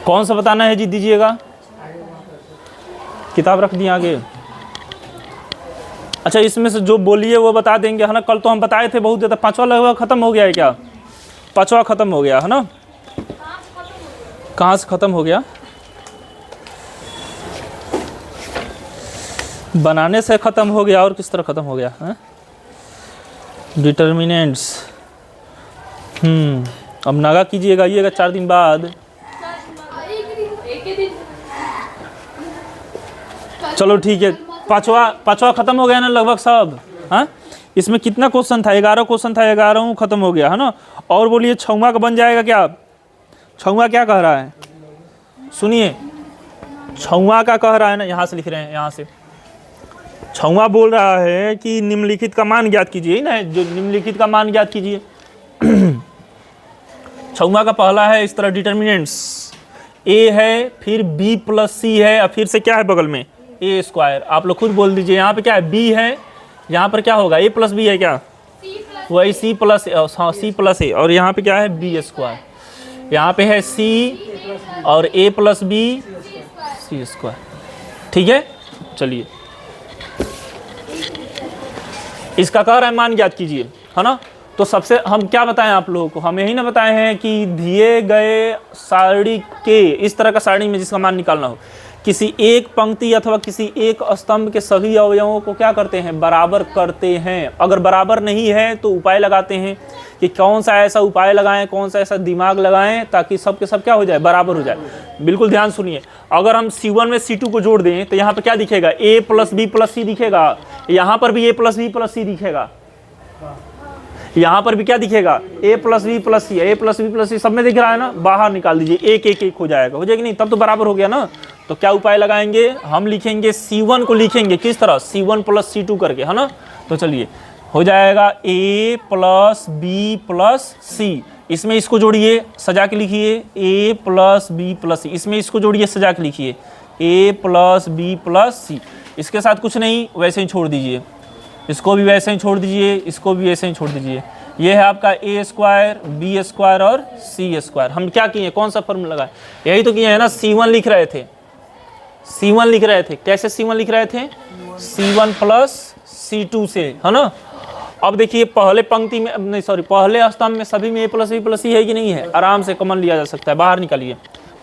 कौन सा बताना है जी, दीजिएगा। किताब रख दिए आगे। अच्छा, इसमें से जो बोलिए वो बता देंगे, है ना। कल तो हम बताए थे बहुत ज़्यादा। पांचवा लगभग खत्म हो गया है क्या? पांचवा खत्म हो गया है ना। कहाँ से खत्म हो गया? बनाने से खत्म हो गया, और किस तरह खत्म हो गया है? डिटर्मिनेंट्स। अब नागा कीजिएगा, आइएगा 4 दिन बाद। चलो ठीक है, पांचवा खत्म हो गया ना लगभग सब। हाँ, इसमें कितना क्वेश्चन था? 11 क्वेश्चन था, 11 खत्म हो गया है ना। और बोलिए, छौवा का बन जाएगा क्या? छौवा क्या कह रहा है? सुनिए, छौवा का कह रहा है ना, यहाँ से लिख रहे हैं, यहाँ से छौवा बोल रहा है कि निम्नलिखित का मान ज्ञात कीजिए ना, जो निम्नलिखित का मान ज्ञात कीजिए। छौवा का पहला है इस तरह, डिटर्मिनेंट्स ए है, फिर बी प्लस सी है, और फिर से क्या है बगल में? ए स्क्वायर। आप लोग खुद बोल दीजिए, यहाँ पे क्या है? बी है, यहाँ पर क्या होगा? ए प्लस बी है क्या? वही सी प्लस, हाँ सी प्लस ए, और यहाँ पे क्या है? B square. यहाँ पे है सी और A plus B, C square. ठीक है, चलिए इसका कह रहा है मान ज्ञात कीजिए, है ना। तो सबसे हम क्या बताएं आप लोगों को? हम यही ना बताए हैं कि दिए गए सारणी के, इस तरह का सारणी में जिसका मान निकालना हो, किसी एक पंक्ति अथवा किसी एक स्तंभ के सभी अवयवों को क्या करते हैं? बराबर करते हैं। अगर बराबर नहीं है तो उपाय लगाते हैं कि कौन सा ऐसा उपाय लगाएं, कौन सा ऐसा दिमाग लगाएं ताकि सब के सब क्या हो जाए? बराबर हो जाए। बिल्कुल ध्यान सुनिए, अगर हम C1 में C2 को जोड़ दें तो यहाँ पर क्या दिखेगा? A plus B plus C दिखेगा। यहाँ पर भी A plus B plus C दिखेगा। यहाँ पर भी क्या दिखेगा? A plus B plus C, A plus B plus C सब में दिख रहा है ना। बाहर निकाल दीजिए, एक एक एक हो जाएगा, हो जाएगी नहीं? तब तो बराबर हो गया ना। तो क्या उपाय लगाएंगे? हम लिखेंगे C1 को, लिखेंगे किस तरह? C1 प्लस C2 करके, है ना। तो चलिए हो जाएगा A प्लस बी प्लस सी। इसमें इसको जोड़िए, सजा के लिखिए A प्लस बी प्लस सी। इसमें इसको जोड़िए, सजा के लिखिए A plus B plus C. इसके साथ कुछ नहीं, वैसे ही छोड़ दीजिए। इसको भी वैसे ही छोड़ दीजिए, इसको भी वैसे ही छोड़ दीजिए। ये है आपका A स्क्वायर, बी स्क्वायर और सी स्क्वायर। हम क्या किए? कौन सा फॉर्मूला लगाए? यही तो किए है ना। C1 लिख रहे थे, C1 लिख रहे थे। कैसे C1 लिख रहे थे? C1 प्लस C2 से, है ना। अब देखिए पहले पंक्ति में, नहीं सॉरी, पहले स्तंभ में सभी में A प्लस बी प्लस सी है कि नहीं है? आराम से कॉमन लिया जा सकता है। बाहर निकालिए,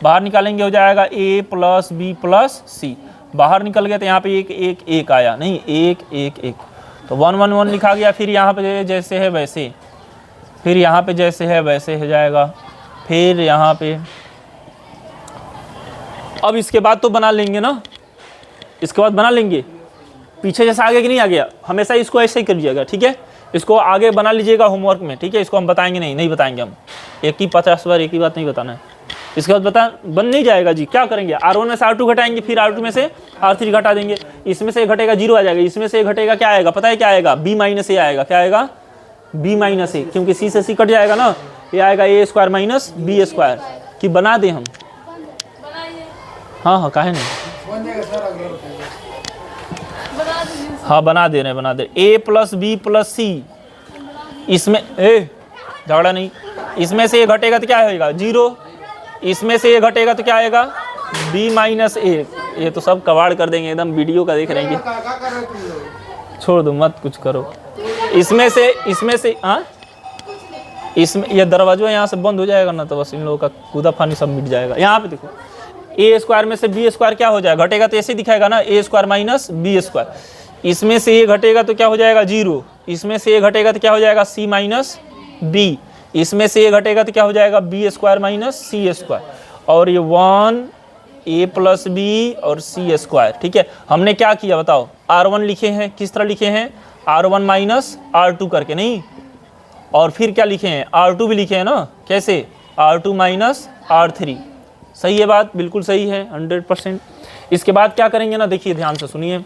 बाहर निकालेंगे हो जाएगा A प्लस बी प्लस सी। बाहर निकल गया तो यहाँ पे एक एक एक आया, नहीं एक एक एक, तो 1 1 1 लिखा गया। फिर यहाँ पे जैसे है वैसे, फिर यहाँ पे जैसे है वैसे हो जाएगा, फिर यहाँ पे। अब इसके बाद तो बना लेंगे ना, इसके बाद बना लेंगे। पीछे जैसा आगे कि नहीं आ गया, हमेशा इसको ऐसे ही करिएगा, ठीक है। इसको आगे बना लीजिएगा होमवर्क में, ठीक है। इसको हम बताएंगे नहीं बताएंगे हम। एक ही 50 बार एक ही बात नहीं बताना है। इसके बाद बन नहीं जाएगा जी। क्या करेंगे? R1 में से R2 घटाएंगे, फिर R2 में से R3 घटा देंगे। इसमें से घटेगा 0 आ जाएगा, इसमें से घटेगा क्या आएगा? पता है क्या आएगा? B माइनस ए आएगा। क्या आएगा? B माइनस ए, क्योंकि C से C कट जाएगा ना। ये आएगा A square minus B square. कि बना दें हम? हाँ काहे नहीं, हाँ बना दे रहे A प्लस बी प्लस सी। इसमें झगड़ा नहीं, इसमें से ये घटेगा तो क्या होगा? 0। इसमें से ये घटेगा तो क्या आएगा? B माइनस ए। ये तो सब कबाड़ कर देंगे एकदम। वीडियो का देख रहे हैं, छोड़ दो मत कुछ करो। इसमें से हाँ, इसमें ये दरवाजा यहाँ से बंद हो जाएगा ना, तो बस इन लोगों का कूदा फानी सब मिट जाएगा। यहाँ पे देखो, A स्क्वायर में से B स्क्वायर क्या हो जाएगा? घटेगा तो ऐसे दिखाएगा ना, A square minus B square. इसमें से ये घटेगा तो क्या हो जाएगा? 0। इसमें से ये घटेगा तो क्या हो जाएगा? C minus B. इसमें से ये घटेगा तो क्या हो जाएगा? B square minus C square. और ये 1 A प्लस बी और सी स्क्वायर, ठीक है। हमने क्या किया बताओ? R1 लिखे हैं, किस तरह लिखे हैं? R1 माइनस R2 करके, नहीं। और फिर क्या लिखे हैं? R2 भी लिखे हैं ना। कैसे? R2 minus R3। सही है बात? बिल्कुल सही है, 100%। इसके बाद क्या करेंगे ना, देखिए ध्यान से सुनिए।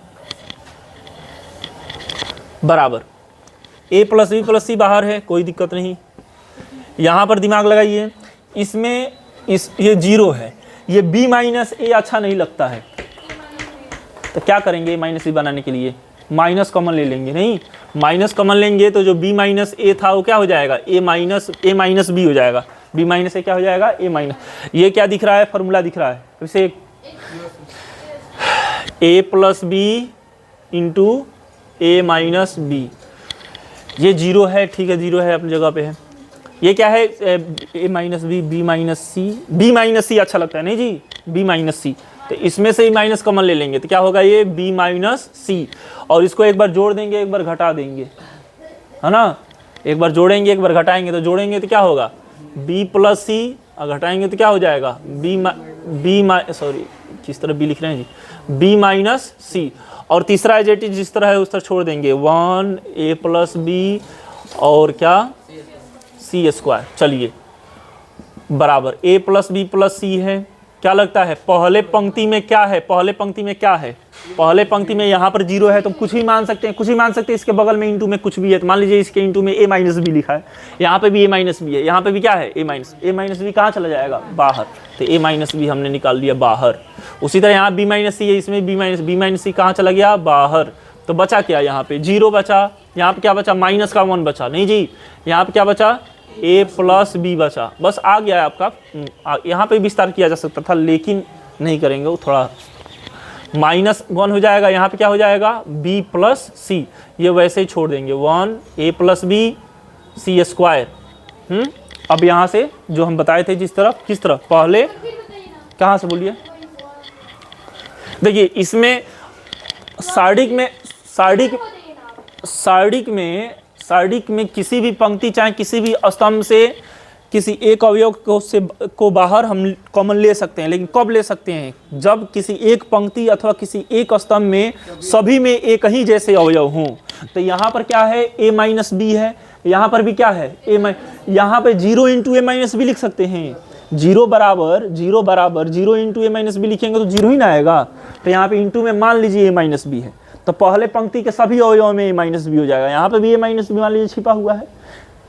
बराबर A प्लस बी प्लस सी बाहर है, कोई दिक्कत नहीं। यहाँ पर दिमाग लगाइए, इसमें ये 0 है, ये B माइनस ए अच्छा नहीं लगता है, तो क्या करेंगे? माइनस बी बनाने के लिए माइनस कॉमन ले लेंगे। नहीं, माइनस कॉमन लेंगे तो जो B माइनस ए था वो क्या हो जाएगा? A माइनस बी हो जाएगा। बी माइनस ए क्या हो जाएगा, ए माइनस, ये क्या दिख रहा है, फॉर्मूला दिख रहा है, इसे ए plus B into A minus B, ये जीरो है, ठीक है, जीरो है अपनी जगह पे है। ये क्या है, ए माइनस बी, बी माइनस सी, बी माइनस सी अच्छा लगता है नहीं जी, बी माइनस सी, तो इसमें से ही माइनस कॉमन ले लेंगे तो क्या होगा, ये बी माइनस सी, और इसको एक बार जोड़ देंगे, एक बार घटा देंगे, है ना, एक बार जोड़ेंगे, एक बार घटाएंगे, तो जोड़ेंगे तो क्या होगा, बी प्लस सी, और घटाएंगे तो क्या हो जाएगा, सॉरी किस तरह बी लिख रहे हैं जी, बी माइनस सी, और तीसरा एज इट इज जिस तरह है उस तरह छोड़ देंगे, 1 ए प्लस बी और क्या सी स्क्वायर, चलिए बराबर ए प्लस बी प्लस सी है। क्या लगता है पहले पंक्ति में क्या है, पहले पंक्ति में क्या है, पहले पंक्ति में यहाँ पर जीरो है तो कुछ ही मान सकते हैं, कुछ ही मान सकते हैं, इसके बगल में इंटू में कुछ भी है, तो मान लीजिए इसके इंटू में ए माइनस बी लिखा है, यहाँ पे भी ए माइनस बी है, यहाँ पे भी क्या है, ए माइनस बी कहाँ चला जाएगा, बाहर, तो ए माइनस बी हमने निकाल लिया बाहर। उसी तरह यहाँ बी माइनस सी है, इसमें बी माइनस सी कहाँ चला गया, बाहर, तो बचा क्या, यहाँ पे जीरो बचा, यहाँ पे क्या बचा, माइनस का 1 बचा, नहीं जी, यहाँ पे क्या बचा, ए प्लस बी बचा, बस आ गया है आपका। यहाँ पे विस्तार किया जा सकता था लेकिन नहीं करेंगे, वो थोड़ा -1 हो जाएगा, यहाँ पे क्या हो जाएगा, बी प्लस सी, ये वैसे ही छोड़ देंगे, 1 ए प्लस बी सी स्क्वायर। अब यहाँ से जो हम बताए थे जिस तरफ, किस तरफ, पहले कहाँ से बोलिए, देखिए इसमें सार्डिक में किसी भी पंक्ति चाहे किसी भी स्तंभ से किसी एक अवयव को बाहर हम कॉमन ले सकते हैं, लेकिन कब ले सकते हैं, जब किसी एक पंक्ति अथवा किसी एक स्तंभ में सभी में एक ही जैसे अवयव हों। तो यहाँ पर क्या है, a माइनस बी है, यहाँ पर भी क्या है, यहाँ पे 0 इंटू ए माइनस बी लिख सकते हैं, 0 बराबर 0 इंटू ए माइनस बी लिखेंगे तो 0 ही ना आएगा, तो यहाँ पे इंटू में मान लीजिए ए माइनस बी है, तो पहले पंक्ति के सभी अवयवों में ए माइनस बी हो जाएगा। यहाँ पे भी ए माइनस बी मान लीजिए छिपा हुआ है,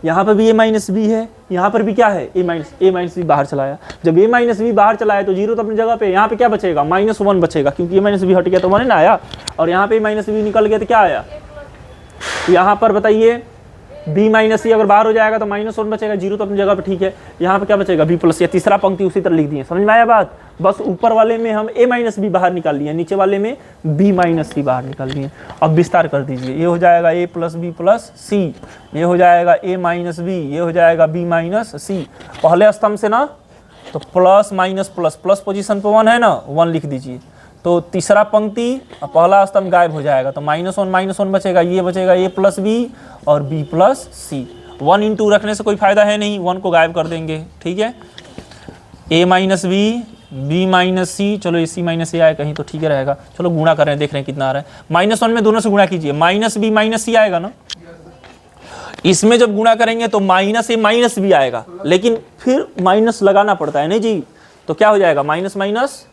यहाँ पर भी ए माइनस बी है, यहाँ पर भी क्या है, ए माइनस बी बाहर चलाया, जब ए माइनस बी बाहर चलाया तो 0 तो अपनी जगह पे, यहाँ पे क्या बचेगा, -1 बचेगा, क्योंकि ए माइनस बी हट गया तो 1 ना आया, और यहाँ पे माइनस बी निकल गया तो क्या आया, यहाँ पर बताइए बी माइनस सी अगर बाहर हो जाएगा तो -1 बचेगा, 0 तो अपनी जगह पे ठीक है, यहाँ पे क्या बचेगा, बी प्लस, या तीसरा पंक्ति उसी तरह लिख दिए, समझ में आया बात, बस ऊपर वाले में हम ए माइनस बी बाहर निकाल लिए, नीचे वाले में बी माइनस सी बाहर निकाल लिए। अब विस्तार कर दीजिए, ये हो जाएगा ए प्लस बी प्लस सी, ये हो जाएगा ए माइनस बी, ये हो जाएगा बी माइनस सी, पहले स्तंभ से ना तो plus minus plus, plus position पर 1 है ना, 1 लिख दीजिए, तो तीसरा पंक्ति पहला स्तंभ गायब हो जाएगा, तो -1 बचेगा, ये बचेगा ए प्लस बी और बी प्लस सी, 1 इंटू रखने से कोई फायदा है नहीं, 1 को गायब कर देंगे, ठीक है, ए माइनस बी माइनस सी, चलो ए सी माइनस ए आए कहीं तो ठीक है रहेगा, चलो गुणा कर रहे हैं, देख रहे हैं कितना आ रहा है, -1 में दोनों से गुणा कीजिए, माइनस बी माइनस सी आएगा ना, इसमें जब गुणा करेंगे तो माइनस ए माइनस बी आएगा, लेकिन फिर माइनस लगाना पड़ता है नहीं जी, तो क्या हो जाएगा, माइनस माइनस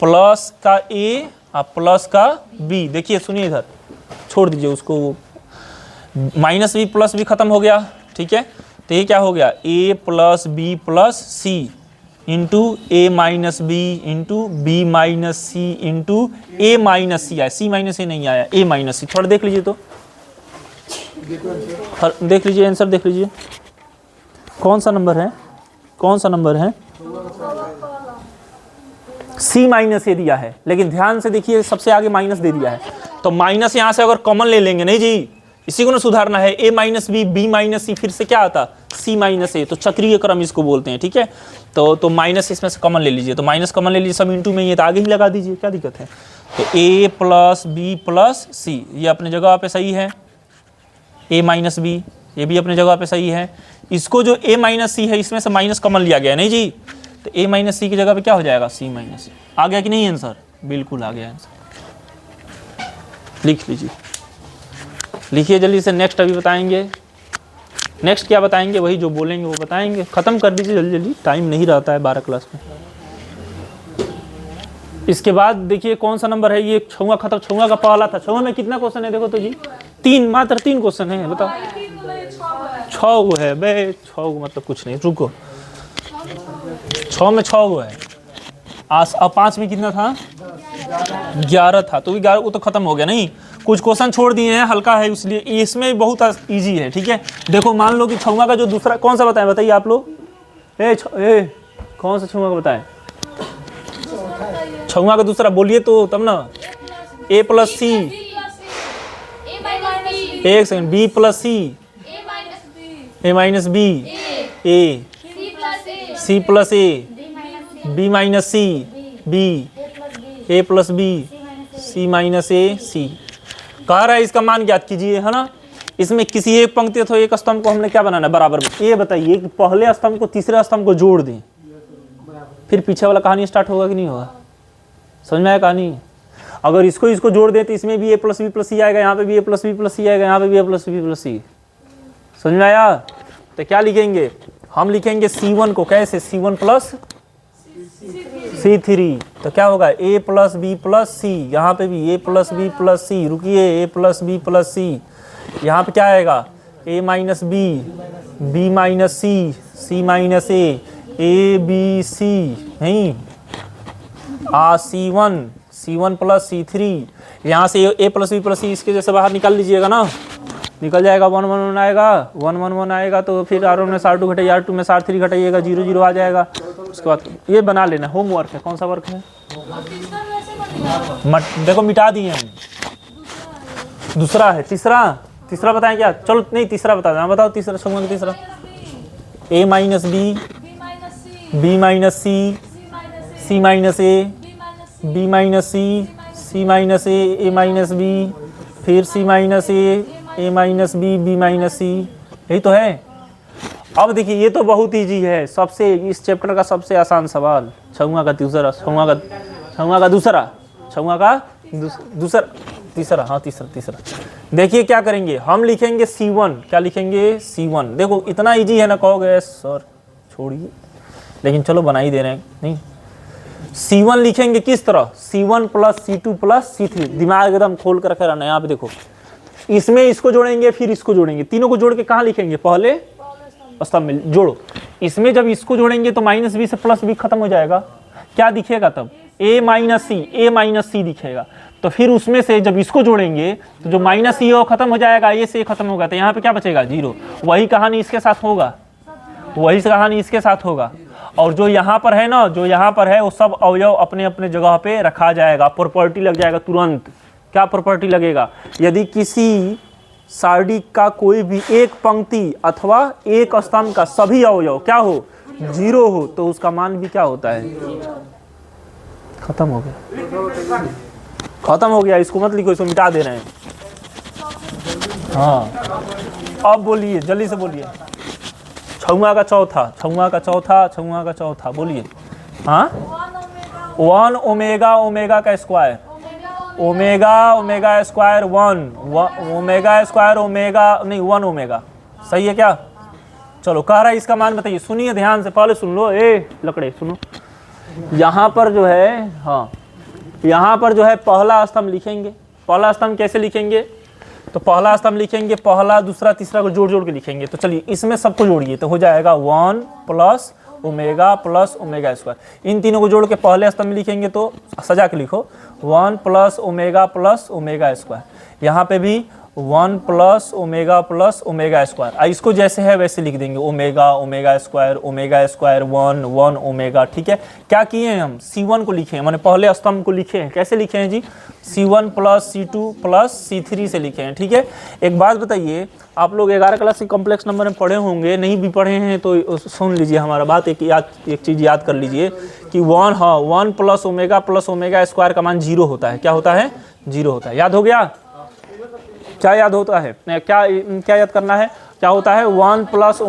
प्लस का ए और प्लस का बी, देखिए सुनिए इधर, छोड़ दीजिए उसको, माइनस बी प्लस बी खत्म हो गया, ठीक है, तो ये क्या हो गया, A plus B plus C into A minus B into B minus C into A minus C आया, सी माइनस ए नहीं आया, ए माइनस सी, थोड़ा देख लीजिए, तो देख लीजिए आंसर, देख लीजिए कौन सा नंबर है, कौन सा नंबर है, सी माइनस ए दिया है, लेकिन ध्यान से देखिए सबसे आगे माइनस दे दिया है, तो माइनस यहाँ से अगर कॉमन ले लेंगे, नहीं जी इसी को ना सुधारना है, ए माइनस बी बी माइनस सी, फिर से क्या आता, सी माइनस ए, तो चक्रीय क्रम इसको बोलते हैं, ठीक है, तो माइनस इसमें से कॉमन ले लीजिए, तो माइनस कॉमन ले लीजिए, सब इंटू में ये तो आगे ही लगा दीजिए, क्या दिक्कत है, तो ए प्लस बी प्लस सी, ये अपने जगह पे सही है, ए माइनस बी ये भी अपने जगह पे सही है, इसको जो ए माइनस सी है इसमें से माइनस कॉमन लिया गया, नहीं जी, तो ए माइनस सी की जगह पे क्या हो जाएगा, सी माइनस सी, आ गया कि नहीं आंसर, बिल्कुल आ गया आंसर, लिख लीजिए, लिखिए जल्दी से, नेक्स्ट अभी बताएंगे, नेक्स्ट क्या बताएंगे, वही जो बोलेंगे वो बताएंगे, खत्म कर दीजिए जल्दी जल्दी, टाइम नहीं रहता है 12 क्लास में। इसके बाद देखिए कौन सा नंबर है, ये छुआ खत्म, छुआ का पहला था, छुआ में कितना क्वेश्चन है देखो तो जी, 3, मात्र 3 क्वेश्चन है, बताओ 6 गो है बे, 6 गो मतलब कुछ नहीं, रुको 6 में 6 गो है, अब 5 में कितना था, 11 था, तो 11 वो तो खत्म हो गया, नहीं कुछ क्वेश्चन छोड़ दिए हैं, हल्का है इसलिए, इसमें बहुत इजी है, ठीक है, देखो मान लो कि छुआ का जो दूसरा कौन सा बताएं, बताइए आप लोग, कौन सा छुआ का बताएं? छुआ का दूसरा बोलिए तो तब ना। ए प्लस सी, एक सेकंड, बी प्लस सी, ए माइनस बी, ए, सी प्लस ए, बी माइनस सी, बी, ए प्लस बी, सी माइनस ए, सी। कह रहा है इसका मान ज्ञात कीजिए, है ना। इसमें किसी एक पंक्ति अथवा एक स्तंभ को हमने क्या बनाना है बराबर में। ये बताइए कि पहले स्तंभ को तीसरे स्तंभ को जोड़ दें, फिर पीछे वाला कहानी स्टार्ट होगा कि नहीं होगा? समझ में आया कहानी? अगर इसको इसको जोड़ दें तो इसमें भी ए प्लस बी प्लस सी आएगा, यहाँ पे भी ए प्लस बी प्लस सी आएगा, यहाँ पे भी ए प्लस बी प्लस सी। समझ में आया? तो क्या लिखेंगे हम? लिखेंगे C1 को कैसे? C1 plus C3। तो क्या होगा? A plus B plus C, यहाँ पे भी A plus B plus C. रुकिए, A plus B plus C, यहाँ पे क्या आएगा? A minus B, B minus C, C minus A B C. नहीं, C1 प्लस C3। यहाँ से A plus B plus C इसके जैसे बाहर निकाल लीजिएगा ना, निकल जाएगा। 1 1 1 आएगा, 1 1 1 आएगा। तो फिर R1 में R2 घटाइए, R2 में R3 घटाइएगा, 0 0 आ जाएगा। उसके बाद ये बना लेना, होमवर्क है। कौन सा वर्क है? देखो मिटा दिए हम। दूसरा है, तीसरा बताएं क्या? चलो नहीं, तीसरा बता देना। बताओ तीसरा, समझ तीसरा। ए minus B, B minus C, C minus A, B minus C, C minus A minus B, फिर सी माइनस ए माइनस बी, बी माइनस सी। यही तो है। अब देखिए ये तो बहुत ईजी है, सबसे इस चैप्टर का सबसे आसान सवाल। छुआ का दूसरा, तीसरा, हाँ तीसरा। देखिए क्या करेंगे हम? लिखेंगे C1। क्या लिखेंगे? C1। देखो इतना इजी है ना, कहोगे सर छोड़िए, लेकिन चलो बना ही दे रहे हैं। नहीं, C1 लिखेंगे किस तरह? C1 plus C2 plus C3। दिमाग एकदम खोल कर रखे रहना। यहाँ पे देखो, इसमें इसको जोड़ेंगे, फिर इसको जोड़ेंगे, तीनों को जोड़ के कहाँ लिखेंगे? पहले स्तंभ में जोड़ो। इसमें जब इसको जोड़ेंगे तो माइनस बी से प्लस बी खत्म हो जाएगा। क्या दिखेगा तब? ए माइनस सी दिखेगा। तो फिर उसमें से जब इसको जोड़ेंगे तो जो माइनस सी है वो खत्म हो जाएगा, ए से खत्म होगा। तो यहाँ पे क्या बचेगा? 0। वही कहानी इसके साथ होगा, और जो यहाँ पर है ना, जो यहाँ पर है वो सब अवयव अपने अपने जगह पे रखा जाएगा। प्रॉपर्टी लग जाएगा तुरंत। क्या प्रॉपर्टी लगेगा? यदि किसी सारणी का कोई भी एक पंक्ति अथवा एक स्तंभ का सभी अवयव क्या हो? 0 हो, तो उसका मान भी क्या होता है? खत्म हो गया। इसको मत लिखो, इसको मिटा दे रहे हैं। हाँ, अब बोलिए, जल्दी से बोलिए। छुआ का चौथा बोलिए। हाँ, 1 ओमेगा का स्क्वायर, ओमेगा स्क्वायर 1 ओमेगा। सही है क्या? चलो, कह रहा है इसका मान बताइए। सुनिए ध्यान से, पहले सुन लो। लकड़े सुनो। यहाँ पर जो है, हाँ, यहाँ पर जो है पहला स्तंभ लिखेंगे। पहला स्तंभ कैसे लिखेंगे? तो पहला स्तंभ लिखेंगे, पहला दूसरा तीसरा को जोड़ के लिखेंगे। तो चलिए इसमें सबको जोड़िए, तो हो जाएगा 1 प्लस ओमेगा स्क्वायर। इन तीनों को जोड़ के पहले स्तंभ में लिखेंगे, तो सजा के लिखो 1 प्लस ओमेगा स्क्वायर। यहाँ पे भी 1 प्लस ओमेगा स्क्वायर। इसको जैसे है वैसे लिख देंगे, ओमेगा स्क्वायर 1 ओमेगा। ठीक है, क्या किए हैं हम? C1 को लिखे हैं, मैंने पहले स्तंभ को लिखे हैं। कैसे लिखे हैं जी? C1 plus C2 plus C3 से लिखे हैं। ठीक है, एक बात बताइए, आप लोग 11 क्लास के कॉम्प्लेक्स नंबर में पढ़े होंगे, नहीं भी पढ़े हैं तो सुन लीजिए हमारा बात। एक चीज़ याद कर लीजिए कि 1 प्लस ओमेगा स्क्वायर का मान 0 होता है। क्या होता है? 0 होता है। याद हो गया? क्या याद होता है? क्या याद करना है? क्या होता है? 1 प्लस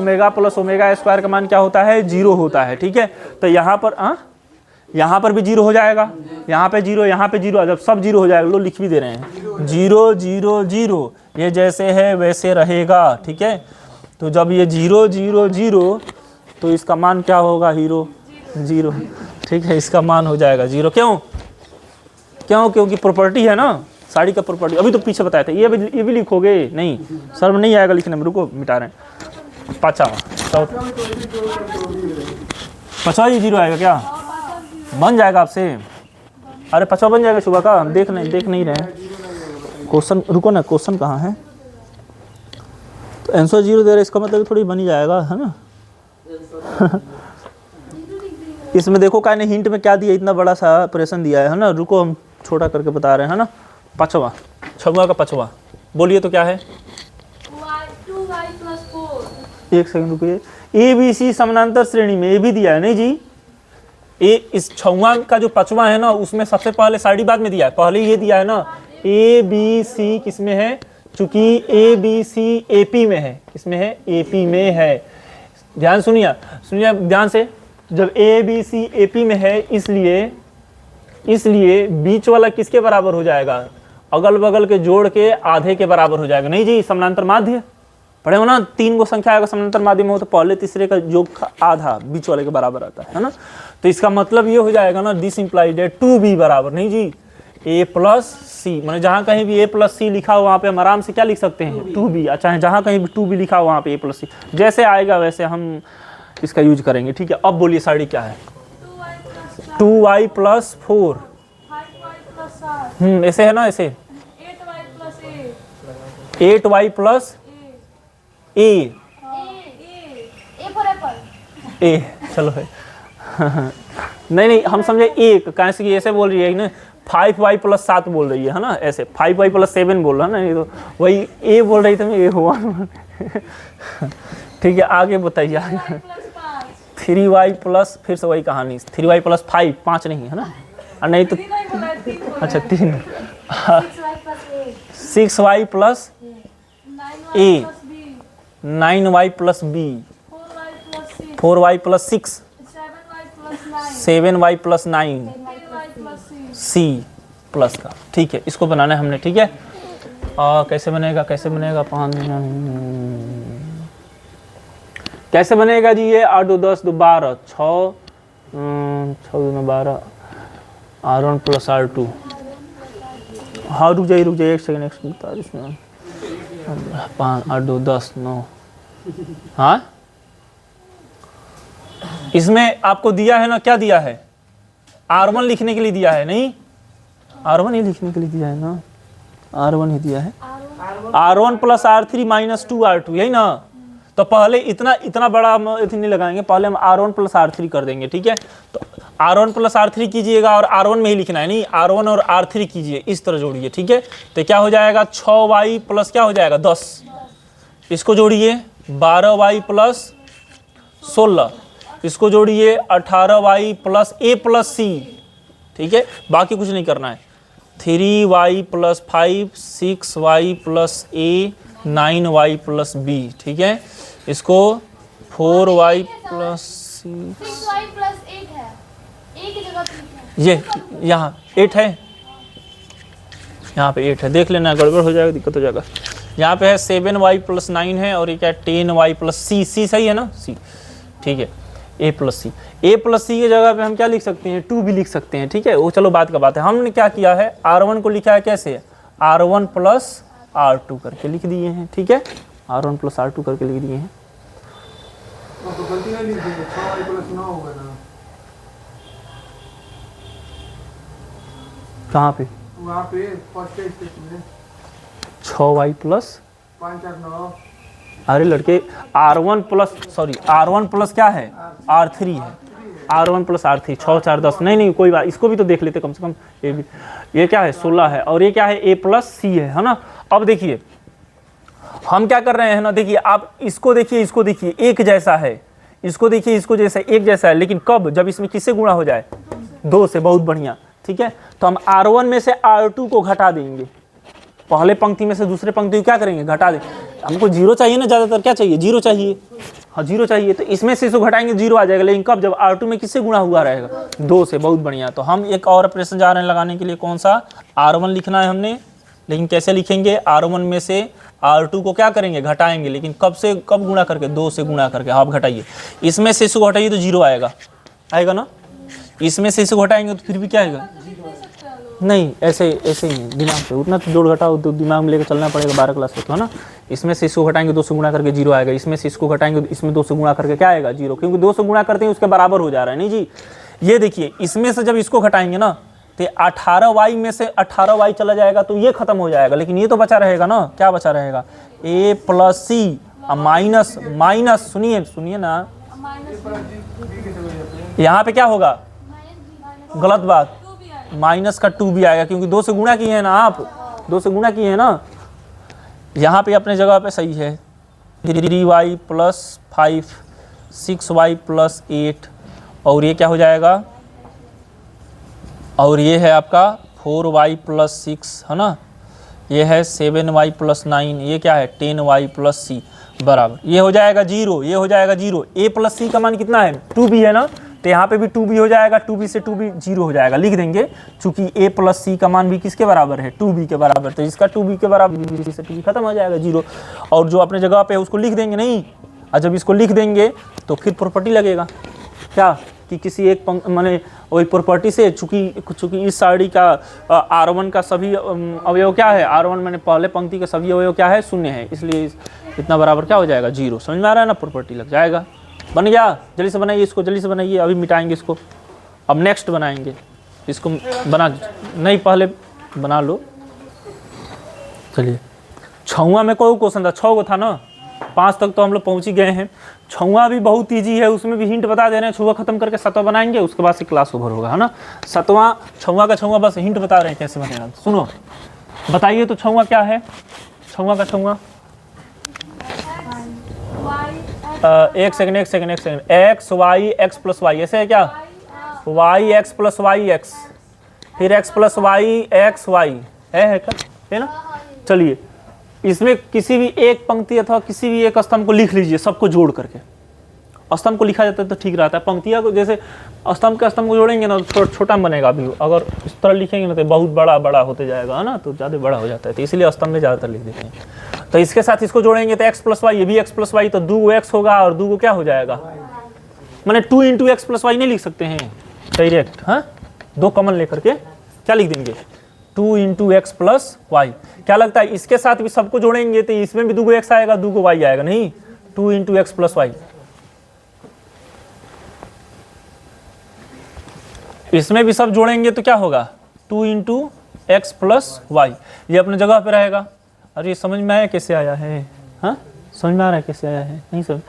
ओमेगा स्क्वायर का मान क्या होता है? 0 होता है। ठीक है, तो यहाँ पर भी 0 हो जाएगा। यहाँ पे 0, जब सब 0 हो जाएगा, लो लिख भी दे रहे हैं, 0 0 0। ये जैसे है वैसे रहेगा। ठीक है, तो जब ये 0 0 0, तो इसका मान क्या होगा? 0। ठीक है, इसका मान हो जाएगा 0। क्यों? क्योंकि प्रॉपर्टी है ना, साड़ी का प्रॉपर्टी। अभी तो पीछे बताया था। ये भी लिखोगे? नहीं, सर नहीं आएगा लिखने में। रुको, मिटा रहे हैं। पचा ही 0 आएगा क्या? बन जाएगा आपसे? अरे 5 बन जाएगा सुबह का। हम देख नहीं रहे हैं क्वेश्चन। रुको ना, क्वेश्चन कहाँ है? तो आंसर 0 दे रहे, इसका मतलब थोड़ी बन ही जाएगा, है ना? इसमें देखो क्या ने हिंट में क्या दिया, इतना बड़ा सा ऑपरेशन दिया है ना, रुको हम छोटा करके बता रहे हैं ना। पांचवा, छवा का पांचवा, बोलिए तो क्या है? 2y + 4। एक सेकंड रुकिए, ए बी सी समानांतर श्रेणी में, ए भी दिया है नहीं जी? ए इस छवा का जो पांचवा है ना, उसमें सबसे पहले साइड बाद में दिया है, पहले ये दिया है ना, ए बी सी किस में है? चूंकि ए बी सी ए पी में है, किसमें है? ए पी में है। ध्यान सुनिए सुनिए ध्यान से, जब ए बी सी ए पी में है, इसलिए बीच वाला किसके बराबर हो जाएगा? अगल बगल के जोड़ के आधे के बराबर हो जाएगा नहीं जी? समानांतर माध्य पढ़े हो ना, 3 गो संख्या आएगा समानांतर माध्य में हो तो पहले तीसरे का योग आधा बीच वाले के बराबर आता है ना। तो इसका मतलब ये हो जाएगा ना, दिस इंप्लाइड है 2b बराबर नहीं जी a + c, मैंने जहाँ कहीं भी a + c लिखा हो वहाँ पे हम आराम से क्या लिख सकते हैं? 2b। अच्छा, जहाँ कहीं भी 2b लिखा हो वहाँ पे a + c, जैसे आएगा वैसे हम इसका यूज करेंगे। ठीक है, अब बोलिए साड़ी क्या है? 2y + 4, 5y + 7, ऐसे है ना, ऐसे 8y + 8y + a for apple। ए, चलो है नहीं हम समझे एक, कहाँ से कि ऐसे बोल रही है ना, 5y + 7 बोल रही है ना, ऐसे 5y + 7 बोल रहा है ना, ये तो वही ए बोल रही थी मैं, ए हुआ ठीक है, आगे बताइए। 3y + फिर से वही कहानी, 3y + 5, 5 नहीं है ना, और नहीं तो अच्छा 3, 6y + a, 9y + b, 4y + 6, 7y + 9, c plus का। ठीक है, इसको बनाना है हमने। ठीक है, कैसे बनेगा? कैसे बनेगा जी ये? 8 2 10 2 12, 6 2 12, R1 + R2। हाँ रुक जाइए एक सेकंड, 145 में 5 8 2 10 9। हाँ, इसमें आपको दिया है ना, क्या दिया है? R1 लिखने के लिए दिया है नहीं? R1 ही लिखने के लिए दिया है ना, R1 ही दिया है। R1 + R3 - 2R2, यही ना? तो पहले इतना बड़ा हम नहीं लगाएंगे, पहले हम R1 + R3 कर देंगे। ठीक है, तो R1 + R3 कीजिएगा और R1 में ही लिखना है नहीं, R1 और R3 कीजिए, इस तरह जोड़िए। ठीक है, तो क्या हो जाएगा? 6y + क्या हो जाएगा? 10, इसको जोड़िए 12y + 16, इसको जोड़िए 18y + a + c। ठीक है, बाकी कुछ नहीं करना है। 3y + 5, 6y + a, 9y + b। ठीक है, इसको 4y + 6, 6y + 8 है, एक की जगह 3 है। ये यहाँ 8 है, यहाँ पे 8 है, देख लेना, गड़बड़ हो जाएगा, दिक्कत हो जाएगा। यहाँ पे है 7y + 9 है, और ये क्या 10y + c, c सही है ना? c। ठीक है, a + c, a + c की जगह पे हम क्या लिख सकते हैं? 2 भी लिख सकते हैं। ठीक है, वो चलो बात का बात है। हमने क्या किया है? R1 को लिखा है कैसे? R1 + R2 करके लिख दिए हैं। ठीक है, R1 + R2 करके लिख दिए हैं। तो गलती नहीं लिख देंगे, 6y + 9 होगा ना, कहाँ पे? वहाँ पे फर्स्ट स्टेप में 6y + 5 8 9। अरे लड़के, R1 प्लस क्या है? R3 है, R1 + R3, 6 4 10, नहीं कोई बात, इसको भी तो देख लेते कम से कम। ये क्या है? 16 है, और ये क्या है? a + c है ना? अब देखिए हम क्या कर रहे हैं ना, देखिए आप इसको देखिए, इसको देखिए, एक जैसा है, इसको देखिए, इसको जैसा एक जैसा है, लेकिन कब? जब इसमें किससे गुणा हो जाए? 2 से। बहुत बढ़िया। ठीक है, तो हम R1 में से R2 को घटा देंगे, पहले पंक्ति में से दूसरे पंक्ति को क्या करेंगे? घटा देंगे। हमको 0 चाहिए ना, ज़्यादातर क्या चाहिए? 0 चाहिए। हाँ 0 चाहिए, तो इसमें से इसको घटाएंगे 0 आ जाएगा, लेकिन कब? जब R2 में किससे गुणा हुआ रहेगा? 2 से। बहुत बढ़िया। तो हम एक और ऑपरेशन जा रहे हैं लगाने के लिए, कौन सा? R1 लिखना है हमने, लेकिन कैसे लिखेंगे? R1 में से R2 को क्या करेंगे? घटाएंगे, लेकिन कब से कब गुणा करके? 2 से गुणा करके। आप घटाइए, इसमें से इसको घटाइए तो 0 आएगा ना? इसमें से इसको घटाएंगे तो फिर भी क्या आएगा? नहीं, ऐसे ही दिमाग पे उतना तो जोड़ घटाओ तो दिमाग में लेकर चलना पड़ेगा, 12 क्लास में तो है ना। इसमें से इसको घटाएंगे 2 से गुणा करके 0 आएगा, इसमें से इसको घटाएंगे इसमें 2 से गुणा करके क्या आएगा? 0, क्योंकि 2 से गुणा करते हैं उसके बराबर हो जा रहा है। नहीं जी, ये देखिए, इसमें से जब इसको घटाएंगे ना तो 18y में से 18y चला जाएगा तो ये खत्म हो जाएगा, लेकिन ये तो बचा रहेगा ना। क्या बचा रहेगा? a + c माइनस, सुनिए ना, यहाँ पे क्या होगा, माइनस गलत बात, माइनस का 2 भी आएगा क्योंकि 2 से गुणा किए हैं ना, आप 2 से गुणा किए हैं ना। यहाँ पे अपने जगह पे सही है। 3y + 5 6y + 8 और ये क्या हो जाएगा, और ये है आपका 4y + 6 है ना, ये है 7y + 9, ये क्या है 10y + c बराबर, ये हो जाएगा 0, ये हो जाएगा 0। a + c का मान कितना है 2b है ना, तो यहाँ पे भी 2b हो जाएगा, 2b से 2b 0 हो जाएगा, लिख देंगे चूंकि a + c का मान भी किसके बराबर है 2b के बराबर, तो इसका 2b के बराबर से 2b खत्म हो जाएगा 0। और जो अपने जगह पे उसको लिख देंगे नहीं, और जब इसको लिख देंगे तो फिर प्रॉपर्टी लगेगा क्या कि किसी एक माने वही प्रॉपर्टी से, चूंकि इस सारणी का R1 का सभी अवयव क्या है, R1 मैंने पहले पंक्ति के सभी अवयव क्या है 0 है, इसलिए इतना बराबर क्या हो जाएगा 0। समझ में आ रहा है ना, प्रॉपर्टी लग जाएगा। बन गया, जल्दी से बनाइए इसको, जल्दी से बनाइए, अभी मिटाएंगे इसको, अब नेक्स्ट बनाएंगे इसको, बना नहीं पहले बना लो। चलिए 6वां में कोई क्वेश्चन था, 6 को था ना, 5 तक तो हम लोग पहुंच ही गए हैं। 6वां भी बहुत ईजी है, उसमें भी हिंट बता दे रहे हैं, 6वां खत्म करके 7वां बनाएंगे, उसके बाद से क्लास ओवर होगा है ना। 7वां 6वां का 6वां बस हिंट बता रहे हैं कैसे बनेगा, सुनो बताइए तो 6वां क्या है, 6वां का 6वां एक second x y x + y ऐसे है क्या, y x + y x, फिर x + y x y है क्या, है ना। चलिए इसमें किसी भी एक पंक्ति अथवा किसी भी एक स्तंभ को लिख लीजिए, सबको जोड़ करके। स्तंभ को लिखा जाता है तो ठीक रहता है, पंक्तियाँ को जैसे स्तंभ के स्तंभ को जोड़ेंगे ना तो छोटा बनेगा, अभी अगर इस तरह लिखेंगे ना तो बहुत बड़ा होते जाएगा है ना, तो ज़्यादा बड़ा हो जाता है, तो इसलिए स्तंभ में ज़्यादातर लिख देते हैं। तो इसके साथ इसको जोड़ेंगे तो x + y, ये भी x + y, तो 2 x होगा और 2 क्या हो जाएगा, मैंने 2 × x + y नहीं लिख सकते हैं डायरेक्ट, हाँ 2 कॉमन लेकर के क्या लिख देंगे 2 × x + y। क्या लगता है इसके साथ भी सबको जोड़ेंगे तो इसमें भी 2 x आएगा 2 y आएगा, नहीं 2 × x + y। इसमें भी सब जोड़ेंगे तो क्या होगा 2 × x + y, ये अपने जगह पे रहेगा। अरे समझ में आया कैसे आया है, हाँ समझ में आ रहा है कैसे आया है, नहीं समझ,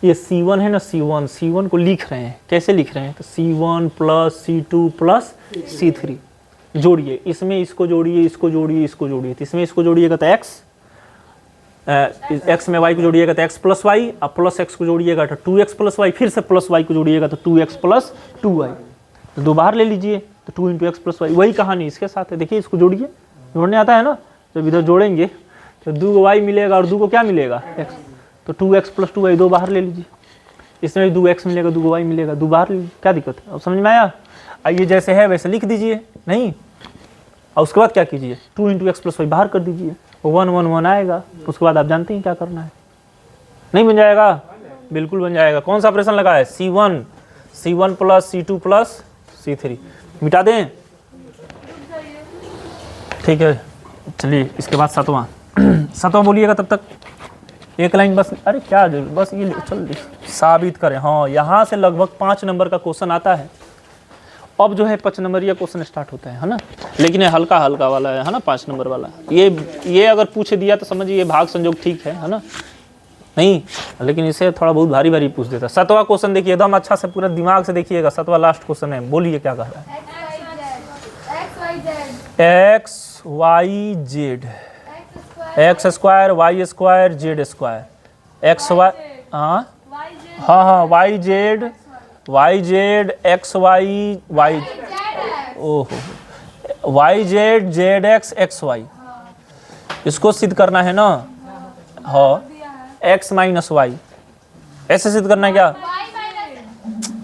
ये C1 है ना, C1 को लिख रहे हैं, कैसे लिख रहे हैं तो C1 + C2 + C3 जोड़िए, इसमें इसको जोड़िए, इसको जोड़िए, इसको जोड़िए, तो इसमें इसको जोड़िएगा तो x में y को जोड़िएगा तो x + y, और प्लस x को जोड़िएगा तो 2x + y, फिर से प्लस y को जोड़िएगा तो 2x + 2y, तो 2 बाहर ले लीजिए तो 2 × x + y, वही कहानी इसके साथ है। देखिए इसको जोड़िए, जोड़ने आता है ना, जब इधर जोड़ेंगे तो 2 y मिलेगा और 2 को क्या मिलेगा x, तो 2x + 2y 2 बाहर ले लीजिए, इसमें 2x मिलेगा 2 y मिलेगा 2 बाहर ले लीजिए, क्या दिक्कत है, अब समझ में आया। आइए जैसे है वैसे लिख दीजिए, नहीं और उसके बाद क्या कीजिए 2 × x + y बाहर कर दीजिए, 1 1 1 आएगा, उसके बाद आप जानते हैं क्या करना है, नहीं बन जाएगा, बिल्कुल बन जाएगा। कौन सा ऑपरेशन लगा है C1 + C2 + C3, मिटा दें, ठीक है। चलिए इसके बाद 7वां बोलिएगा तब तक एक लाइन बस, अरे क्या जरूर बस ये चल साबित करें, हाँ यहाँ से लगभग 5 नंबर का क्वेश्चन आता है। अब जो है 5 नंबरिया क्वेश्चन स्टार्ट होता है ना, लेकिन ये हल्का वाला है ना, 5 नंबर वाला, ये अगर पूछ दिया तो समझिए ये भाग संयोग ठीक है ना, नहीं लेकिन इसे थोड़ा बहुत भारी पूछ देता। 7वां क्वेश्चन देखिए एकदम अच्छा से पूरा दिमाग से देखिएगा, 7वां लास्ट क्वेश्चन है, बोलिए क्या कह रहा है। x y z x square y square z square x y, हाँ y z x y ओहो y z x x y, इसको सिद्ध करना है ना, हाँ x - y ऐसे सिद्ध करना है क्या,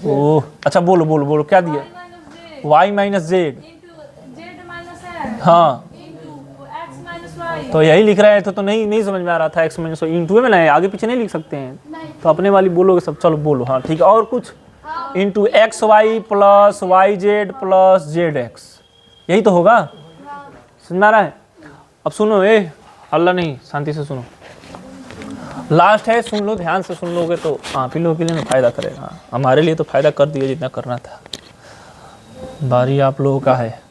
ओह अच्छा बोलो क्या दिया, y - z, हाँ तो यही लिख रहे थे, तो नहीं समझ में आ रहा था, x - y इंटू में ना आगे पीछे नहीं लिख सकते हैं, तो अपने वाली बोलोगे सब, चलो बोलो, हाँ ठीक है। और कुछ into x y + y z + z x, यही तो होगा, समझ में आ रहा है। अब सुनो, हल्ला नहीं, शांति से सुनो, लास्ट है, सुन लो, ध्यान से सुन लोगे तो आप ही लोगों के लिए फायदा करेगा, हमारे लिए तो फायदा कर दिया जितना करना था, बारी आप लोगों का है,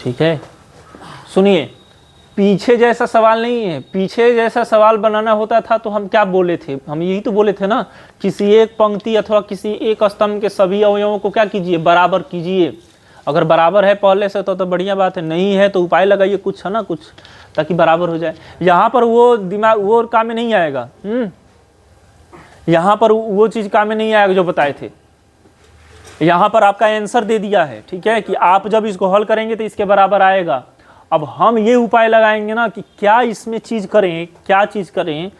ठीक है। सुनिए पीछे जैसा सवाल नहीं है। पीछे जैसा सवाल बनाना होता था तो हम क्या बोले थे, हम यही तो बोले थे ना, किसी एक पंक्ति अथवा किसी एक स्तंभ के सभी अवयवों को क्या कीजिए, बराबर कीजिए। अगर बराबर है पहले से तो बढ़िया बात है, नहीं है तो उपाय लगाइए कुछ, है ना, कुछ, ताकि बराबर हो जाए। यहाँ पर वो दिमाग, वो काम में नहीं आएगा। यहाँ पर वो चीज़ काम में नहीं आएगा जो बताए थे। यहाँ पर आपका आंसर दे दिया है, ठीक है, कि आप जब इसको हल करेंगे तो इसके बराबर आएगा। अब हम ये उपाय लगाएंगे ना कि क्या इसमें चीज़ करें, क्या चीज़ करें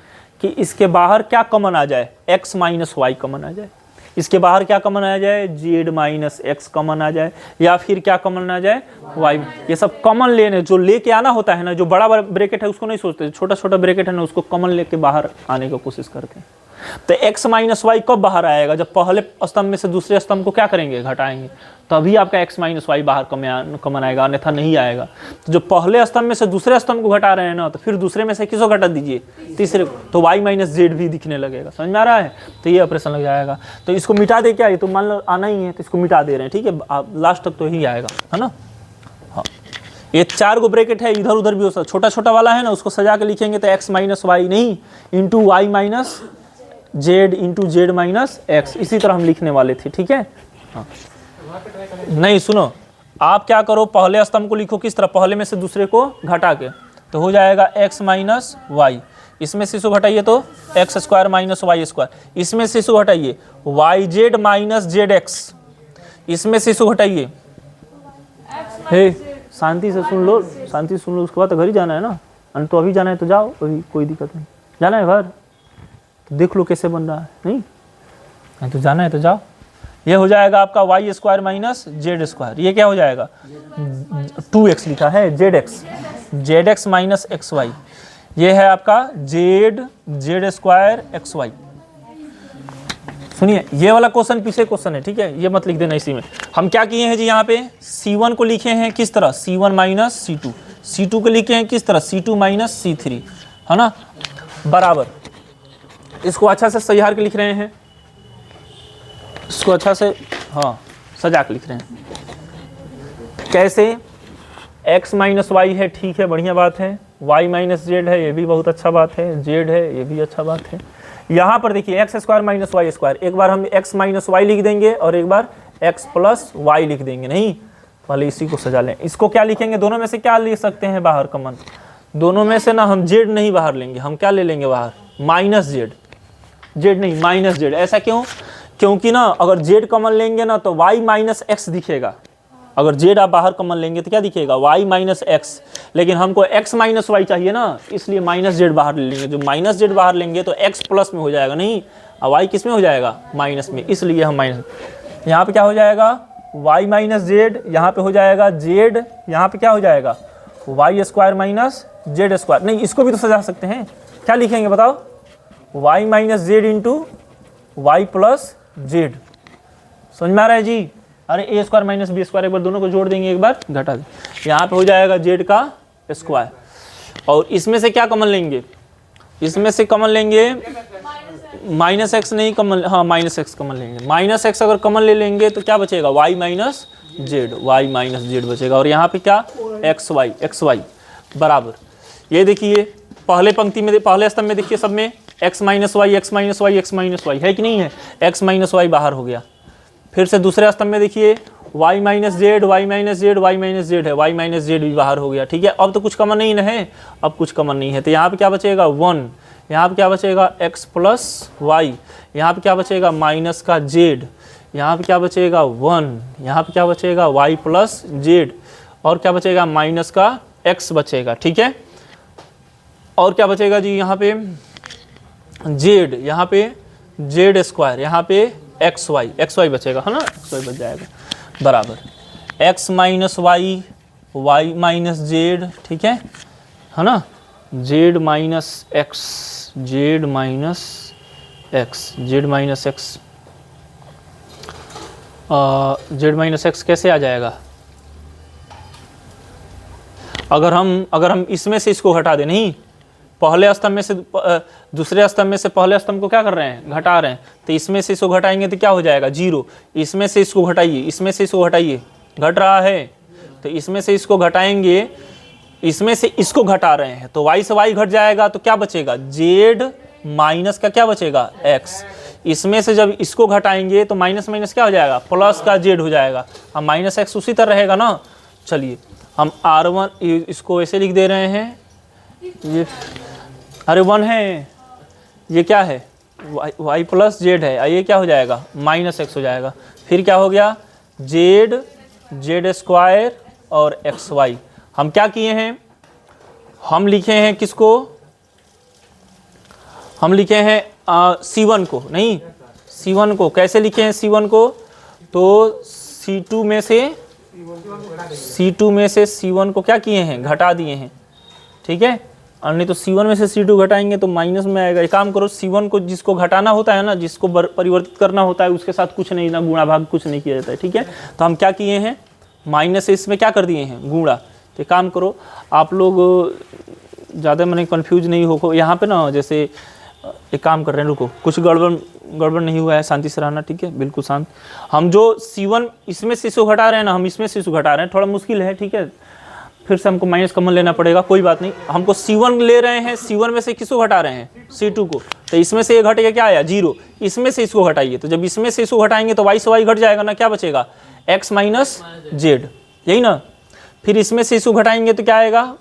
कि इसके बाहर क्या कॉमन आ जाए, x माइनस वाई कॉमन आ जाए। इसके बाहर क्या कॉमन आ जाए, z माइनस एक्स कॉमन आ जाए, या फिर क्या कॉमन आ जाए, y। ये सब कॉमन लेने, जो लेके आना होता है ना, जो बड़ा ब्रैकेट है उसको नहीं सोचते, छोटा छोटा ब्रैकेट है ना उसको कॉमन लेके बाहर आने की कोशिश करते हैं। तो x माइनस वाई कब बाहर आएगा, जब पहले स्तंभ में से दूसरे स्तंभ को क्या करेंगे, घटाएंगे, तभी आपका x माइनस वाई बाहर कॉमन आएगा, अन्यथा नहीं आएगा। तो जो पहले स्तंभ में से दूसरे स्तंभ को घटा रहे हैं ना, तो फिर दूसरे में से किसको घटा दीजिए, तीसरे को, तो y माइनस जेड भी दिखने लगेगा। समझ में आ रहा है? तो ये ऑपरेशन लग जाएगा। तो इसको मिटा दे, क्या ये तो मान लो आना ही है, तो इसको मिटा दे रहे हैं, ठीक है, आप लास्ट तक तो ही आएगा, है ना। हाँ, ये 4 गो ब्रैकेट है, इधर उधर भी हो सकता, छोटा छोटा वाला है ना, उसको सजा के लिखेंगे तो x माइनस वाई नहीं, into Y minus Z into Z minus X, इसी तरह हम लिखने वाले थे, ठीक है। हाँ, नहीं सुनो, आप क्या करो, पहले स्तंभ को लिखो किस तरह, पहले में से दूसरे को घटा के, तो हो जाएगा x माइनस वाई, इसमें से इसको घटाइए तो X square minus Y square, इसमें से इसको घटाइए Y Z minus Z X, इसमें से इसको घटाइए। हे शांति से सुन लो, शांति सुन लो, उसके बाद तो घर ही जाना है ना, तो अभी जाना है तो जाओ, अभी कोई दिक्कत नहीं, जाना है घर तो देख लो कैसे बन रहा है, नहीं तो जाना है तो जाओ। ये हो जाएगा आपका Y square minus Z square, ये क्या हो जाएगा, 2x लिखा है, Z X minus X Y, ये है आपका जेड स्क्वायर एक्स वाई। सुनिए, ये वाला क्वेश्चन पीछे क्वेश्चन है, ठीक है, ये मत लिख देना इसी में। हम क्या किए हैं जी, यहाँ पे C1 को लिखे हैं किस तरह, C1 माइनस C2, C2 को लिखे हैं किस तरह, C2 माइनस C3, है ना, बराबर। इसको अच्छा से सहिहार के लिख रहे हैं, इसको अच्छा से हाँ सजा के लिख रहे हैं। कैसे, x माइनस वाई है, ठीक है, बढ़िया बात है, y माइनस जेड है, ये भी बहुत अच्छा बात है, z है, ये भी अच्छा बात है। यहाँ पर देखिए X square minus Y square, एक बार हम x माइनस वाई लिख देंगे और एक बार x प्लस वाई लिख देंगे, नहीं, पहले इसी को सजा लें। इसको क्या लिखेंगे, दोनों में से क्या ले सकते हैं बाहर कॉमन, दोनों में से ना हम z नहीं बाहर लेंगे, हम क्या ले लेंगे बाहर, माइनस जेड नहीं माइनस जेड। ऐसा क्यों, क्योंकि ना अगर जेड कॉमन लेंगे ना तो y माइनस एक्स दिखेगा, अगर जेड आप बाहर कॉमन लेंगे तो क्या दिखेगा, y माइनस एक्स, लेकिन हमको x माइनस वाई चाहिए ना, इसलिए माइनस जेड बाहर ले लेंगे। जो माइनस जेड बाहर लेंगे तो x प्लस में हो जाएगा, नहीं, और y किस में हो जाएगा, माइनस में, इसलिए हम माइनस, यहाँ पे क्या हो जाएगा, y माइनस जेड, यहाँ पे हो जाएगा जेड, यहाँ पे क्या हो जाएगा, Y square minus Z square. नहीं, इसको भी तो सजा सकते हैं, क्या लिखेंगे बताओ, y minus Z into Y plus Z. समझ में आ रहा है जी, अरे A square minus B square, एक बार दोनों को जोड़ देंगे, एक बार घटा दें, यहाँ पे हो जाएगा जेड का स्क्वायर, और इसमें से क्या कॉमन लेंगे, इसमें से कॉमन लेंगे माइनस एक्स, नहीं कॉमन, हाँ माइनस एक्स कॉमन लेंगे, माइनस एक्स अगर कॉमन ले लेंगे तो क्या बचेगा, वाई माइनस जेड बचेगा, और यहाँ पे क्या, एक्स वाई बराबर। ये देखिए पहले पंक्ति में, पहले स्तंभ में देखिए सब में x माइनस वाई है कि नहीं है, x माइनस वाई बाहर हो गया। फिर से दूसरे स्तंभ में देखिए y माइनस जेड है, y माइनस जेड भी बाहर हो गया, ठीक है। अब तो कुछ कॉमन नहीं है, अब कुछ कॉमन नहीं है, तो यहाँ पे क्या बचेगा 1, यहाँ पे क्या बचेगा x प्लस वाई, यहाँ पे क्या बचेगा माइनस का जेड, यहाँ पे क्या बचेगा 1, यहाँ पे क्या बचेगा y प्लस जेड, और क्या बचेगा माइनस का x बचेगा, ठीक है। और क्या बचेगा जी, यहाँ पे जेड, यहाँ पे जेड स्क्वायर, यहाँ पे एक्स वाई बचेगा, है ना, एक्स वाई बच जाएगा, बराबर X minus Y minus Z, ठीक है ना, जेड माइनस एक्स कैसे आ जाएगा, अगर हम इसमें से इसको घटा दें, नहीं, पहले स्तंभ में से दूसरे स्तंभ में से पहले स्तंभ को क्या कर रहे हैं, घटा रहे हैं, तो इसमें से इसको घटाएंगे तो क्या हो जाएगा 0, इसमें से इसको घटाइए, इसमें से इसको घटाइए, घट रहा है, तो इसमें से इसको घटाएंगे, इसमें से इसको घटा रहे हैं तो y से y घट जाएगा तो क्या बचेगा, z माइनस का क्या बचेगा, x। इसमें से जब इसको घटाएंगे तो माइनस माइनस क्या हो जाएगा, प्लस का z हो जाएगा। हम माइनस x उसी तरह रहेगा ना। चलिए हम r1 इसको ऐसे लिख दे रहे हैं, ये अरे 1 है, ये क्या है y प्लस z है, ये क्या हो जाएगा माइनस x हो जाएगा। फिर क्या हो गया z स्क्वायर और xy। हम क्या किए हैं, हम लिखे हैं किसको, हम लिखे हैं C1 को, नहीं C1 को कैसे लिखे हैं, C1 को तो C2 में से C1 को क्या किए हैं, घटा दिए हैं, ठीक है। और नहीं तो C1 में से C2 घटाएंगे तो माइनस में आएगा। एक काम करो, C1 को जिसको घटाना होता है ना, जिसको परिवर्तित करना होता है, उसके साथ कुछ नहीं, ना गुणा भाग कुछ नहीं किया जाता है, ठीक है। तो हम क्या किए हैं, माइनस से इसमें क्या कर दिए हैं, गुणा। तो एक काम करो, आप लोग ज़्यादा मैंने कन्फ्यूज नहीं हो, यहाँ पे ना जैसे एक काम कर रहे हैं, रुको, कुछ गड़बड़ नहीं हुआ है, शांति से रहना, ठीक है, बिल्कुल शांत। हम जो C1 इसमें से इसको घटा रहे हैं ना, हम इसमें से इसको घटा रहे हैं, थोड़ा मुश्किल है, ठीक है, फिर से हमको माइनस कॉमन लेना पड़ेगा, कोई बात नहीं। हमको C1 ले रहे हैं, C1 में से किसको घटा रहे हैं, C2 को, तो इसमें से ये घटेगा क्या आया 0, इसमें से इसको घटाइए, तो जब इसमें से इसको घटाएंगे तो y से y घट जाएगा ना, क्या बचेगा x माइनस जेड, यही ना। फिर इसमें से इसको घटाएंगे तो क्या आएगा,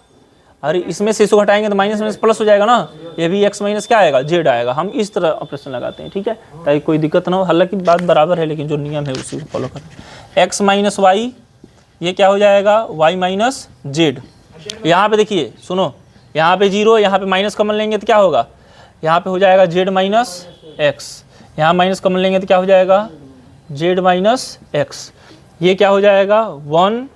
अरे इसमें से इसको घटाएंगे तो माइनस माइनस प्लस हो जाएगा ना, ये भी x माइनस क्या आएगा जेड आएगा। हम इस तरह ऑपरेशन लगाते हैं, ठीक है, ताकि कोई दिक्कत ना हो। हालांकि बात बराबर है, लेकिन जो नियम है उसी को फॉलो करें। x माइनस वाई, ये क्या हो जाएगा y माइनस जेड। यहाँ पे देखिए, सुनो, यहाँ पे 0, यहाँ पे माइनस कॉमन लेंगे तो क्या होगा, यहाँ पे हो जाएगा z माइनस एक्स, यहाँ माइनस कॉमन लेंगे तो क्या हो जाएगा z माइनस एक्स। ये क्या हो जाएगा 1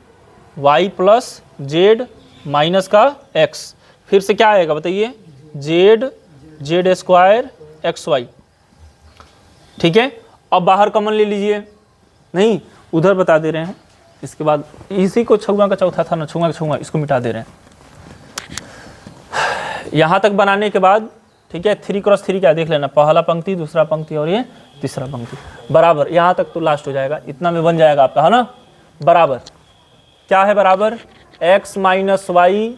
y प्लस जेड माइनस का x। फिर से क्या आएगा बताइए, z स्क्वायर एक्स वाई, ठीक है। अब बाहर कॉमन ले लीजिए, नहीं उधर बता दे रहे हैं। इसके बाद इसी को छुआ का चौथा था ना, छुआ का छुआ, इसको मिटा दे रहे हैं। यहाँ तक बनाने के बाद, ठीक है, 3x3 क्या देख लेना, पहला पंक्ति, दूसरा पंक्ति और ये तीसरा पंक्ति बराबर, यहाँ तक तो लास्ट हो जाएगा, इतना में बन जाएगा आपका, है ना। बराबर क्या है, बराबर x minus Y,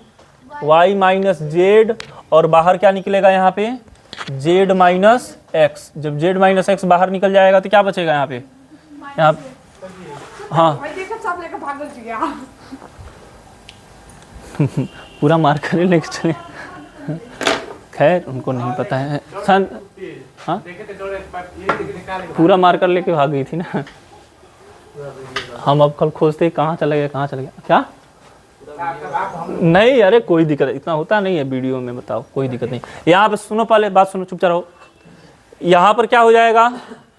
Y minus Z, और बाहर क्या निकलेगा यहाँ पे z माइनस एक्स। जब z माइनस एक्स बाहर निकल जाएगा तो क्या बचेगा यहाँ पे, यहाँ, हाँ पूरा मार्कर लेके चले, खैर उनको नहीं पता है। हाँ पूरा मार्कर लेके भाग गई थी ना। हम अब कल खोजते कहाँ चला गया, कहाँ चला गया, क्या नहीं, अरे कोई दिक्कत, इतना होता नहीं है वीडियो में, बताओ कोई दिक्कत नहीं। यहाँ पे सुनो, पहले बात सुनो, चुपचाप रहो। यहाँ पर क्या हो जाएगा,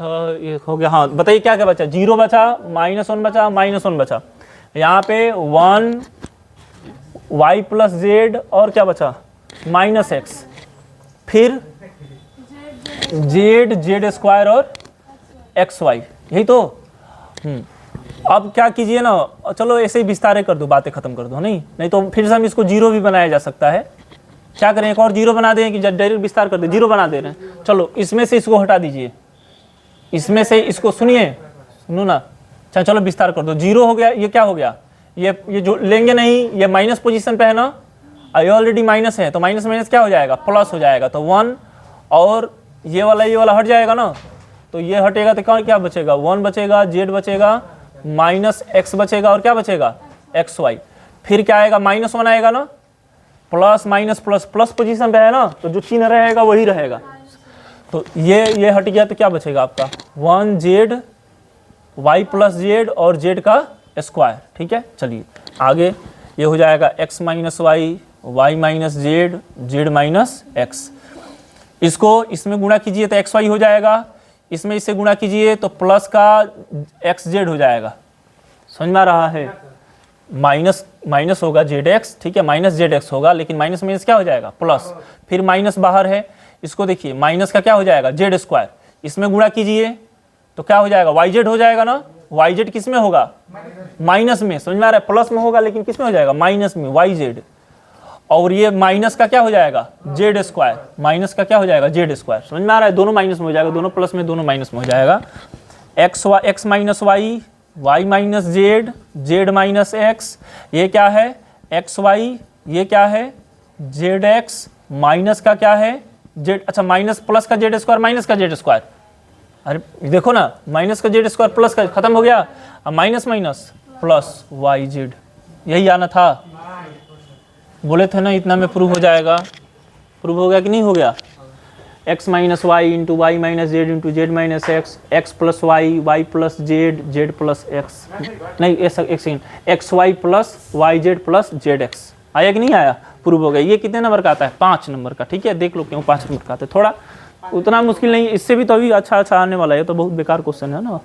ये हो गया, हाँ बताइए क्या क्या बचा, 0 बचा, -1 बचा, -1 बचा। यहाँ पे 1 y प्लस जेड और क्या बचा माइनस एक्स, फिर जेड स्क्वायर और एक्स वाई, यही तो। अब क्या कीजिए ना, चलो ऐसे ही विस्तार कर दो, बातें खत्म कर दो, नहीं तो फिर से हम इसको 0 भी बनाया जा सकता है। क्या करें, एक और 0 बना दें कि डायरेक्ट विस्तार कर दे, 0 बना दे रहे हैं। चलो इसमें से इसको हटा दीजिए, इसमें से इसको, सुनिए, सुनो ना, अच्छा चलो विस्तार कर दो, 0 हो गया। ये क्या हो गया, ये जो लेंगे नहीं, ये माइनस पोजीशन पे है ना, ये ऑलरेडी माइनस है, तो माइनस माइनस क्या हो जाएगा, प्लस हो जाएगा। तो 1 और ये वाला हट जाएगा ना, तो ये हटेगा तो क्या बचेगा, 1 बचेगा, जेड बचेगा, माइनस एक्स बचेगा, और क्या बचेगा एक्स वाई। फिर क्या आएगा, -1 आएगा ना, plus minus plus, plus position पे है ना, तो जो चिन्ह रहेगा वही रहेगा। तो ये हट गया तो क्या बचेगा आपका 1 जेड, वाई प्लस जेड और जेड का स्क्वायर, ठीक है। चलिए आगे, ये हो जाएगा x minus Y, Y minus Z, Z minus X. इसको इसमें गुणा कीजिए तो एक्स वाई हो जाएगा, इसमें इससे गुणा कीजिए तो प्लस का एक्स जेड हो जाएगा। समझ में आ रहा है, माइनस होगा जेड एक्स, ठीक है, माइनस जेड एक्स होगा, लेकिन माइनस माइनस क्या हो जाएगा प्लस, फिर माइनस बाहर है, इसको देखिए माइनस का क्या हो जाएगा जेड स्क्वायर, इसमें गुणा कीजिए तो क्या हो जाएगा वाई जेड हो जाएगा ना। वाई जेड किस में होगा, माइनस में, समझ में आ रहा है, प्लस में होगा लेकिन किस में हो जाएगा माइनस में, वाई जेड। और ये माइनस का क्या हो जाएगा जेड स्क्वायर, माइनस का क्या हो जाएगा जेड स्क्वायर। समझ में आ रहा है, दोनों माइनस में हो जाएगा, दोनों प्लस में दोनों माइनस में हो जाएगा। X minus Y, Y minus Z, Z minus X, ये क्या है एक्स वाई ये क्या है जेड एक्स माइनस का क्या है जेड, अच्छा माइनस प्लस का जेड स्क्वायर माइनस का जेड स्क्वायर, अरे देखो ना माइनस का जेड स्क्वायर प्लस का खत्म हो गया, अब minus minus plus Y Z, यही आना था। बोले थे ना इतना में प्रूव हो जाएगा, प्रूव हो गया कि नहीं हो गया। x minus Y into Y minus Z into Z minus X, X plus Y, Y plus Z, Z plus X, नहीं एक second, X Y plus Y Z plus Z X, आया कि नहीं आया, प्रूव हो गया। ये कितने नंबर का आता है 5 नंबर का, ठीक है देख लो क्यों 5 नंबर का आता है, थोड़ा उतना मुश्किल नहीं, इससे भी तो अभी अच्छा आने वाला है, तो बहुत बेकार क्वेश्चन है ना।